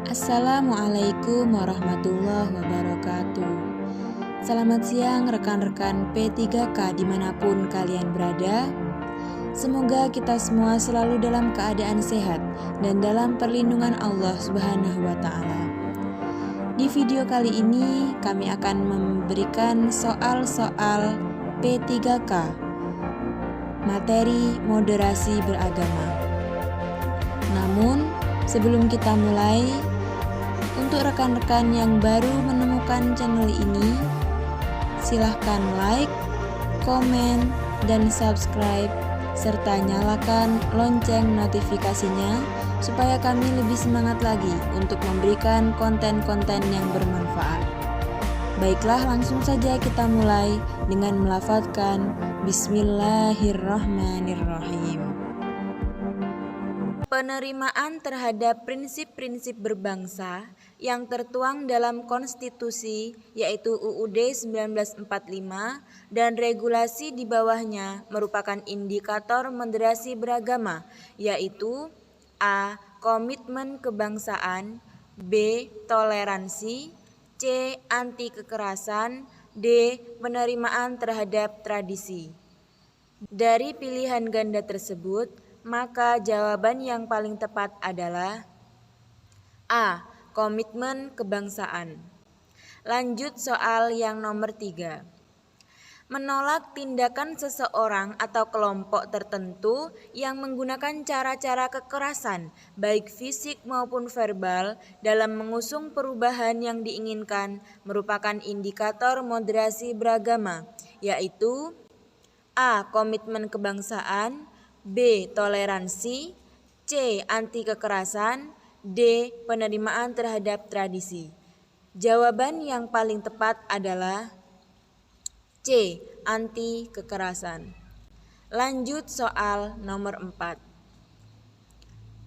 Assalamualaikum warahmatullahi wabarakatuh. Selamat siang rekan-rekan P3K dimanapun kalian berada. Semoga kita semua selalu dalam keadaan sehat dan dalam perlindungan Allah Subhanahu wa Ta'ala. Di video kali ini kami akan memberikan soal-soal P3K, materi moderasi beragama. Namun sebelum kita mulai, untuk rekan-rekan yang baru menemukan channel ini, silahkan like, komen, dan subscribe, serta nyalakan lonceng notifikasinya supaya kami lebih semangat lagi untuk memberikan konten-konten yang bermanfaat. Baiklah, langsung saja kita mulai dengan melafadzkan Bismillahirrahmanirrahim. Penerimaan terhadap prinsip-prinsip berbangsa yang tertuang dalam konstitusi yaitu UUD 1945 dan regulasi di bawahnya merupakan indikator moderasi beragama, yaitu A. Komitmen kebangsaan, B. Toleransi, C. Anti kekerasan, D. Penerimaan terhadap tradisi. Dari pilihan ganda tersebut, maka jawaban yang paling tepat adalah A. Komitmen kebangsaan. Lanjut soal yang nomor 3. Menolak tindakan seseorang atau kelompok tertentu yang menggunakan cara-cara kekerasan, baik fisik maupun verbal, dalam mengusung perubahan yang diinginkan merupakan indikator moderasi beragama, yaitu A. Komitmen kebangsaan, B. Toleransi, C. Anti kekerasan, D. Penerimaan terhadap tradisi. Jawaban yang paling tepat adalah C. Anti kekerasan. Lanjut soal nomor 4.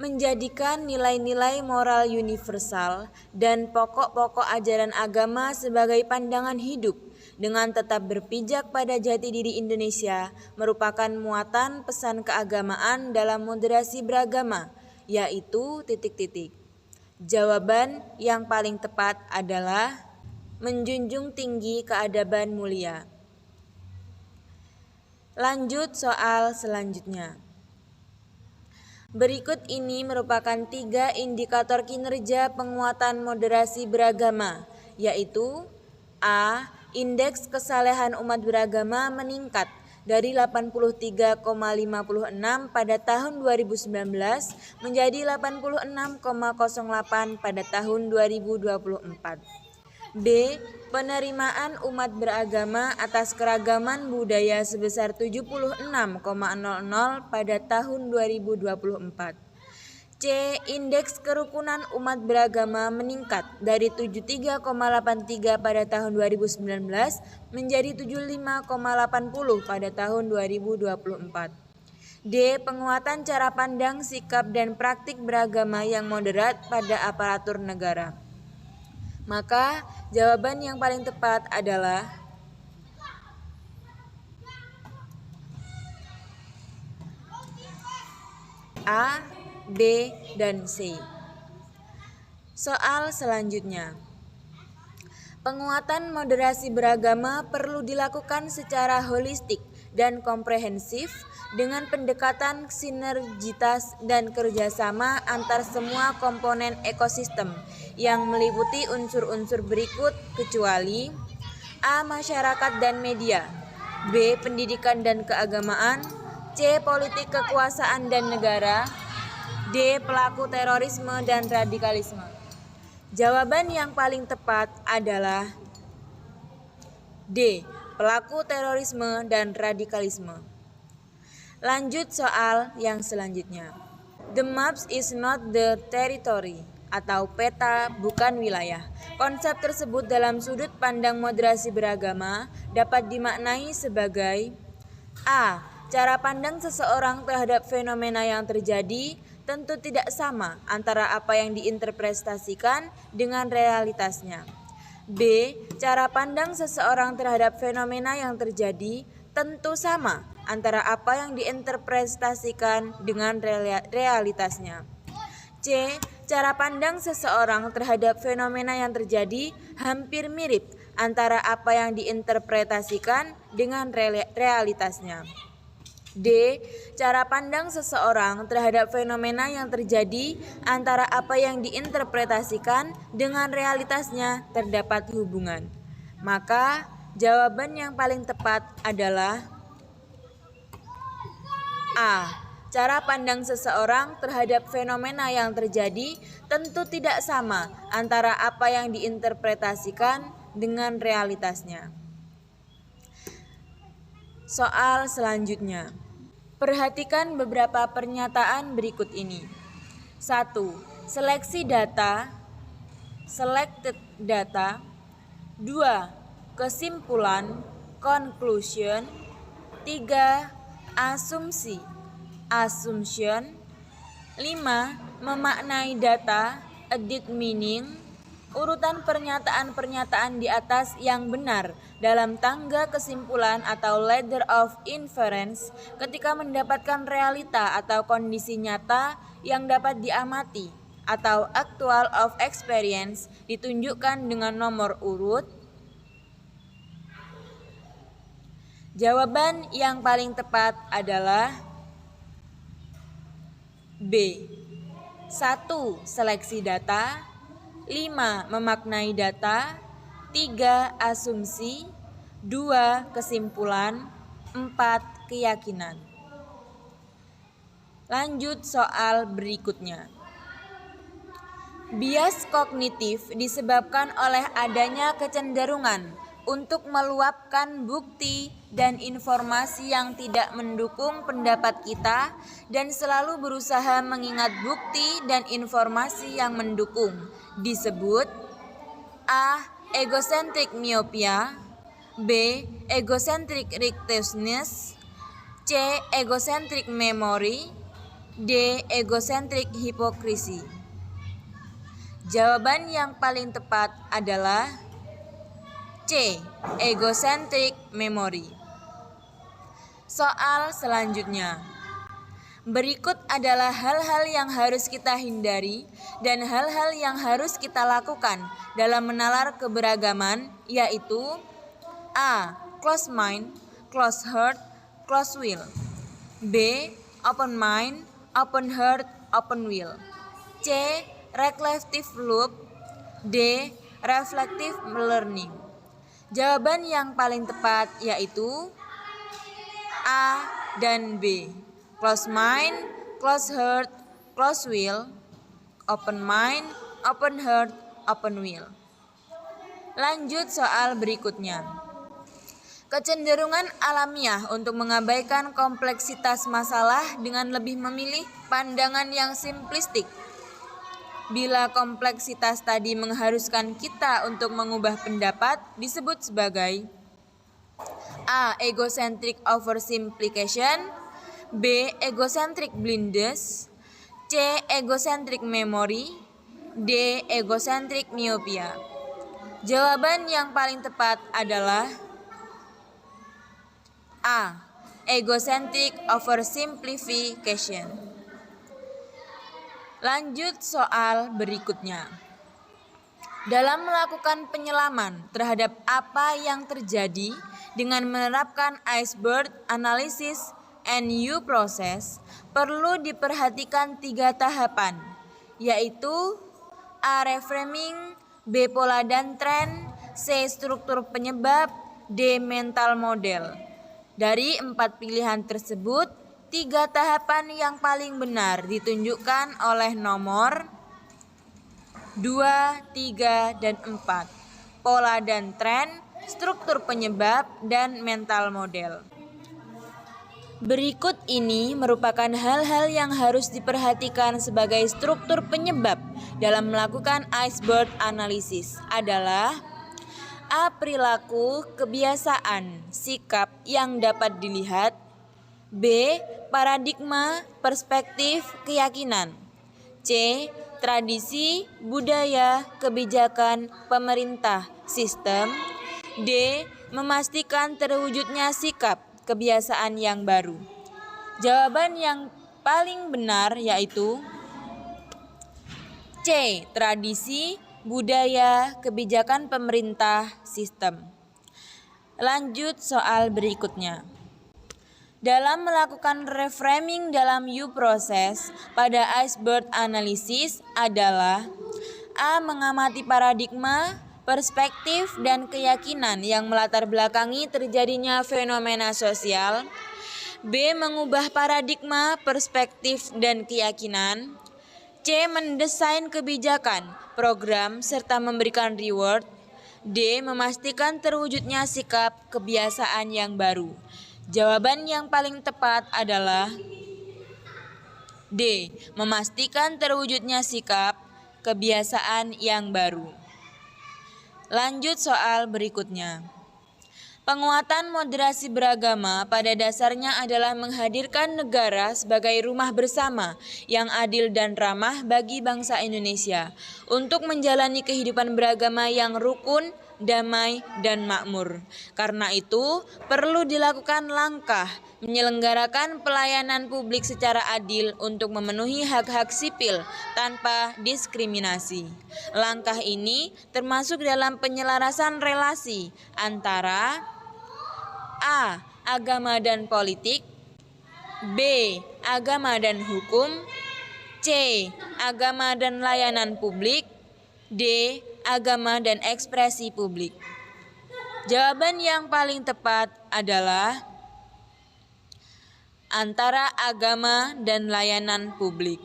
Menjadikan nilai-nilai moral universal dan pokok-pokok ajaran agama sebagai pandangan hidup dengan tetap berpijak pada jati diri Indonesia merupakan muatan pesan keagamaan dalam moderasi beragama, yaitu ... Jawaban yang paling tepat adalah menjunjung tinggi keadaban mulia. Lanjut soal selanjutnya. Berikut ini merupakan 3 indikator kinerja penguatan moderasi beragama, yaitu A. Indeks kesalehan umat beragama meningkat dari 83,56 pada tahun 2019 menjadi 86,08 pada tahun 2024. B. Penerimaan umat beragama atas keragaman budaya sebesar 76,00 pada tahun 2024. C. Indeks kerukunan umat beragama meningkat dari 73,83 pada tahun 2019 menjadi 75,80 pada tahun 2024. D. Penguatan cara pandang, sikap, dan praktik beragama yang moderat pada aparatur negara. Maka jawaban yang paling tepat adalah A, B, dan C. Soal selanjutnya. Penguatan moderasi beragama perlu dilakukan secara holistik dan komprehensif dengan pendekatan sinergitas dan kerjasama antar semua komponen ekosistem yang meliputi unsur-unsur berikut kecuali A. Masyarakat dan media, B. Pendidikan dan keagamaan, C. Politik kekuasaan dan negara, D. Pelaku terorisme dan radikalisme. Jawaban yang paling tepat adalah D. Pelaku terorisme dan radikalisme. Lanjut soal yang selanjutnya. The maps is not the territory, atau peta bukan wilayah. Konsep tersebut dalam sudut pandang moderasi beragama dapat dimaknai sebagai A. Cara pandang seseorang terhadap fenomena yang terjadi tentu tidak sama antara apa yang diinterpretasikan dengan realitasnya. B. Cara pandang seseorang terhadap fenomena yang terjadi tentu sama antara apa yang diinterpretasikan dengan realitasnya. C. Cara pandang seseorang terhadap fenomena yang terjadi hampir mirip antara apa yang diinterpretasikan dengan realitasnya. D. Cara pandang seseorang terhadap fenomena yang terjadi antara apa yang diinterpretasikan dengan realitasnya terdapat hubungan. Maka jawaban yang paling tepat adalah A. Cara pandang seseorang terhadap fenomena yang terjadi tentu tidak sama antara apa yang diinterpretasikan dengan realitasnya. Soal selanjutnya. Perhatikan beberapa pernyataan berikut ini. 1. Seleksi data, selected data. 2. Kesimpulan, conclusion. 3. Asumsi, assumption. 5. Memaknai data, edit meaning. Urutan pernyataan-pernyataan di atas yang benar dalam tangga kesimpulan atau ladder of inference ketika mendapatkan realita atau kondisi nyata yang dapat diamati atau actual of experience ditunjukkan dengan nomor urut. Jawaban yang paling tepat adalah B. 1. Seleksi data. 5. Memaknai data. 3. Asumsi. 2. Kesimpulan. 4. Keyakinan. Lanjut soal berikutnya. Bias kognitif disebabkan oleh adanya kecenderungan untuk meluapkan bukti dan informasi yang tidak mendukung pendapat kita dan selalu berusaha mengingat bukti dan informasi yang mendukung. Disebut A. Egocentric myopia. B. Egocentric righteousness. C. Egocentric memory. D. Egocentric hypocrisy. Jawaban yang paling tepat adalah C. Egocentric memory. Soal selanjutnya. Berikut adalah hal-hal yang harus kita hindari dan hal-hal yang harus kita lakukan dalam menalar keberagaman, yaitu A. Closed mind, closed heart, closed will. B. Open mind, open heart, open will. C. Reflective loop. D. Reflective learning. Jawaban yang paling tepat yaitu A dan B. Closed mind, closed heart, closed will. Open mind, open heart, open will. Lanjut soal berikutnya. Kecenderungan alamiah untuk mengabaikan kompleksitas masalah dengan lebih memilih pandangan yang simplistik. Bila kompleksitas tadi mengharuskan kita untuk mengubah pendapat, disebut sebagai A. Egocentric oversimplification. B. Egocentric blindness. C. Egocentric memory. D. Egocentric myopia. Jawaban yang paling tepat adalah A. Egocentric oversimplification. Lanjut soal berikutnya. Dalam melakukan penyelaman terhadap apa yang terjadi dengan menerapkan iceberg analysis and U process, perlu diperhatikan 3 tahapan, yaitu A. Reframing, B. Pola dan tren, C. Struktur penyebab, D. Mental model. Dari 4 pilihan tersebut, 3 tahapan yang paling benar ditunjukkan oleh nomor 2, 3, dan 4. Pola dan tren, struktur penyebab, dan mental model. Berikut ini merupakan hal-hal yang harus diperhatikan sebagai struktur penyebab dalam melakukan iceberg analysis adalah A. Perilaku, kebiasaan, sikap yang dapat dilihat. B. Paradigma, perspektif, keyakinan. C. Tradisi, budaya, kebijakan, pemerintah, sistem. D. Memastikan terwujudnya sikap, kebiasaan yang baru. Jawaban yang paling benar yaitu C. Tradisi, budaya, kebijakan pemerintah, sistem. Lanjut soal berikutnya. Dalam melakukan reframing dalam U proses pada iceberg analysis adalah A. Mengamati paradigma, perspektif, dan keyakinan yang melatar belakangi terjadinya fenomena sosial. B. Mengubah paradigma, perspektif, dan keyakinan. C. Mendesain kebijakan, program, serta memberikan reward. D. Memastikan terwujudnya sikap kebiasaan yang baru. Jawaban yang paling tepat adalah D. Memastikan terwujudnya sikap kebiasaan yang baru. Lanjut soal berikutnya. Penguatan moderasi beragama pada dasarnya adalah menghadirkan negara sebagai rumah bersama yang adil dan ramah bagi bangsa Indonesia untuk menjalani kehidupan beragama yang rukun, damai, dan makmur. Karena itu, perlu dilakukan langkah menyelenggarakan pelayanan publik secara adil untuk memenuhi hak-hak sipil tanpa diskriminasi. Langkah ini termasuk dalam penyelarasan relasi antara A. Agama dan politik, B. Agama dan hukum, C. Agama dan layanan publik, D. Agama dan ekspresi publik. Jawaban yang paling tepat adalah antara agama dan layanan publik.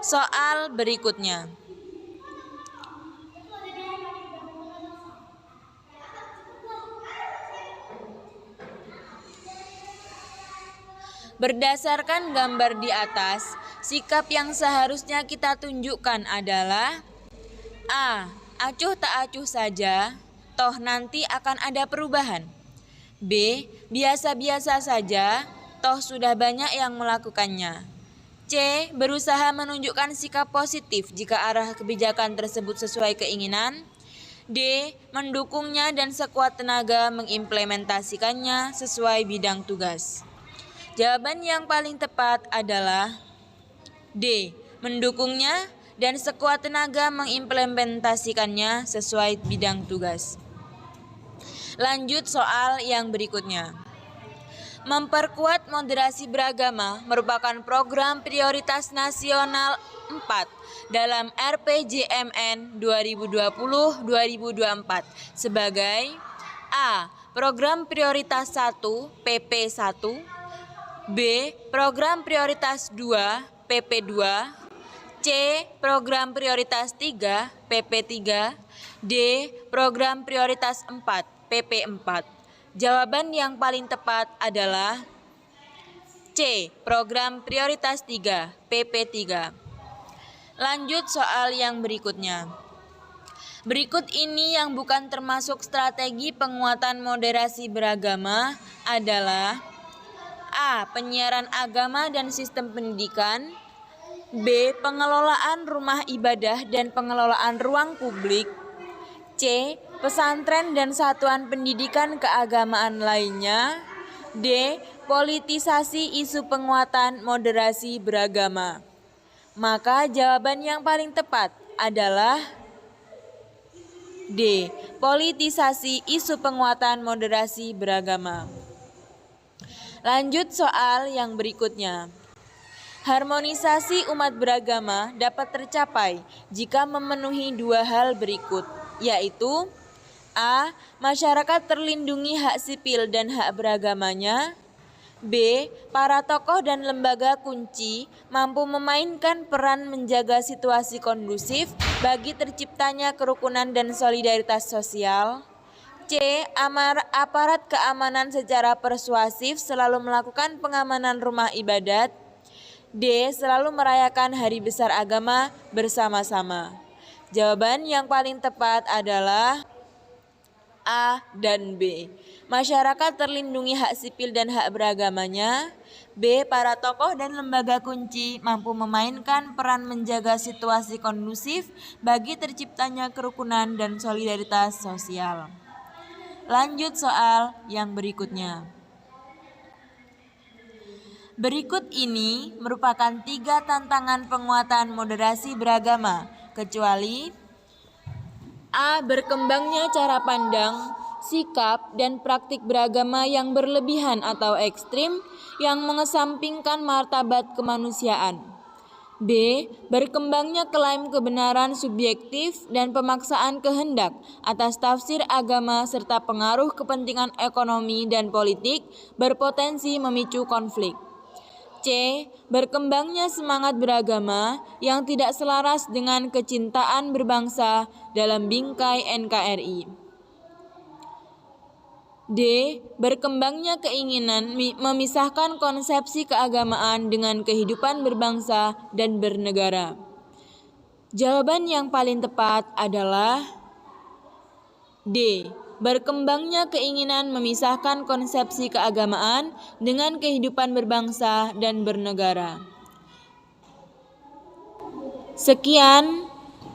Soal berikutnya. Berdasarkan gambar di atas, sikap yang seharusnya kita tunjukkan adalah A. Acuh tak acuh saja, toh nanti akan ada perubahan. B. Biasa-biasa saja, toh sudah banyak yang melakukannya. C. Berusaha menunjukkan sikap positif jika arah kebijakan tersebut sesuai keinginan. D. Mendukungnya dan sekuat tenaga mengimplementasikannya sesuai bidang tugas. Jawaban yang paling tepat adalah D. Mendukungnya dan sekuat tenaga mengimplementasikannya sesuai bidang tugas. Lanjut soal yang berikutnya. Memperkuat moderasi beragama merupakan program prioritas nasional 4 dalam RPJMN 2020-2024 sebagai A. Program prioritas 1 PP1, B. Program prioritas 2 PP2, C. Program prioritas 3 PP3, D. Program prioritas 4 PP4. Jawaban yang paling tepat adalah C. Program prioritas 3 PP3. Lanjut soal yang berikutnya. Berikut ini yang bukan termasuk strategi penguatan moderasi beragama adalah A. Penyiaran agama dan sistem pendidikan, B. Pengelolaan rumah ibadah dan pengelolaan ruang publik, C. Pesantren dan satuan pendidikan keagamaan lainnya, D. Politisasi isu penguatan moderasi beragama. Maka jawaban yang paling tepat adalah D. Politisasi isu penguatan moderasi beragama. Lanjut soal yang berikutnya. Harmonisasi umat beragama dapat tercapai jika memenuhi dua hal berikut, yaitu A. Masyarakat terlindungi hak sipil dan hak beragamanya, B. Para tokoh dan lembaga kunci mampu memainkan peran menjaga situasi kondusif bagi terciptanya kerukunan dan solidaritas sosial, C. Aparat keamanan secara persuasif selalu melakukan pengamanan rumah ibadat, D. Selalu merayakan hari besar agama bersama-sama. Jawaban yang paling tepat adalah A dan B. Masyarakat terlindungi hak sipil dan hak beragamanya, B. Para tokoh dan lembaga kunci mampu memainkan peran menjaga situasi kondusif bagi terciptanya kerukunan dan solidaritas sosial. Lanjut soal yang berikutnya. Berikut ini merupakan 3 tantangan penguatan moderasi beragama, kecuali A. Berkembangnya cara pandang, sikap, dan praktik beragama yang berlebihan atau ekstrim yang mengesampingkan martabat kemanusiaan. B. Berkembangnya klaim kebenaran subjektif dan pemaksaan kehendak atas tafsir agama serta pengaruh kepentingan ekonomi dan politik berpotensi memicu konflik. C. Berkembangnya semangat beragama yang tidak selaras dengan kecintaan berbangsa dalam bingkai NKRI. D. Berkembangnya keinginan memisahkan konsepsi keagamaan dengan kehidupan berbangsa dan bernegara. Jawaban yang paling tepat adalah D. Berkembangnya keinginan memisahkan konsepsi keagamaan dengan kehidupan berbangsa dan bernegara. Sekian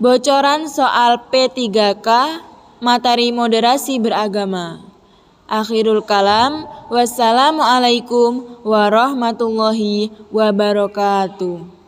bocoran soal P3K materi moderasi beragama. Akhirul kalam, wassalamualaikum warahmatullahi wabarakatuh.